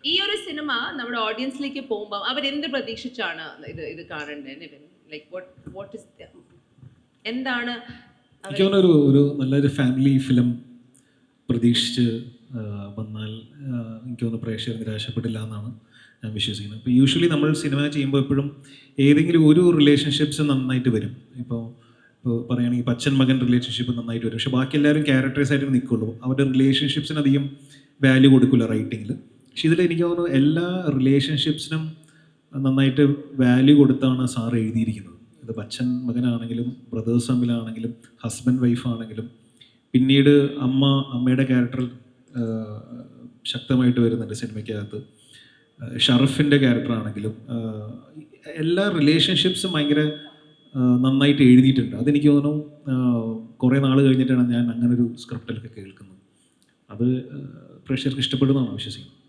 ഈ ഒരു സിനിമ നമ്മുടെ ഓഡിയൻസിലേക്ക് പോകുമ്പോൾ അവരെന്ത് പ്രതീക്ഷിച്ചാണ് ഇത് കാണേണ്ടത്? ലൈക്ക് വാട്ട് ഇസ് എന്താണ് എനിക്ക് തോന്നുന്നു ഒരു നല്ലൊരു ഫാമിലി ഫിലിം പ്രതീക്ഷിച്ച് വന്നാൽ എനിക്ക് തോന്നുന്നു പ്രേക്ഷകർ നിരാശപ്പെടില്ല എന്നാണ് ഞാൻ വിശ്വസിക്കുന്നത്. ഇപ്പോൾ യൂഷ്വലി നമ്മൾ സിനിമ ചെയ്യുമ്പോൾ എപ്പോഴും ഏതെങ്കിലും ഒരു റിലേഷൻഷിപ്സ് നന്നായിട്ട് വരും. ഇപ്പോൾ പറയുകയാണെങ്കിൽ ഇപ്പോൾ അച്ഛൻ മകൻ റിലേഷൻഷിപ്പ് നന്നായിട്ട് വരും, പക്ഷേ ബാക്കി എല്ലാവരും ക്യാരക്ടേഴ്സായിട്ട് നിൽക്കുള്ളൂ. അവരുടെ റിലേഷൻഷിപ്സിന് അധികം വാല്യൂ കൊടുക്കില്ല റൈറ്റിങ്ങിൽ. പക്ഷേ ഇതിൽ എനിക്ക് തോന്നുന്നു എല്ലാ റിലേഷൻഷിപ്സിനും നന്നായിട്ട് വാല്യൂ കൊടുത്താണ് സാർ എഴുതിയിരിക്കുന്നത്. ഇത് അച്ഛൻ മകനാണെങ്കിലും ബ്രദേഴ്സ് തമ്മിലാണെങ്കിലും ഹസ്ബൻഡ് വൈഫാണെങ്കിലും പിന്നീട് അമ്മയുടെ ക്യാരക്ടർ ശക്തമായിട്ട് വരുന്നുണ്ട് സിനിമയ്ക്കകത്ത്. ഷറഫിൻ്റെ ക്യാരക്ടറാണെങ്കിലും എല്ലാ റിലേഷൻഷിപ്സും ഭയങ്കര നന്നായിട്ട് എഴുതിയിട്ടുണ്ട്. അതെനിക്ക് തോന്നുന്നു കുറേ നാൾ കഴിഞ്ഞിട്ടാണ് ഞാൻ അങ്ങനൊരു സ്ക്രിപ്റ്റിലൊക്കെ കേൾക്കുന്നത്. അത് പ്രേക്ഷകർക്ക് ഇഷ്ടപ്പെടുന്നതാണ് വിശ്വസിക്കുന്നത്.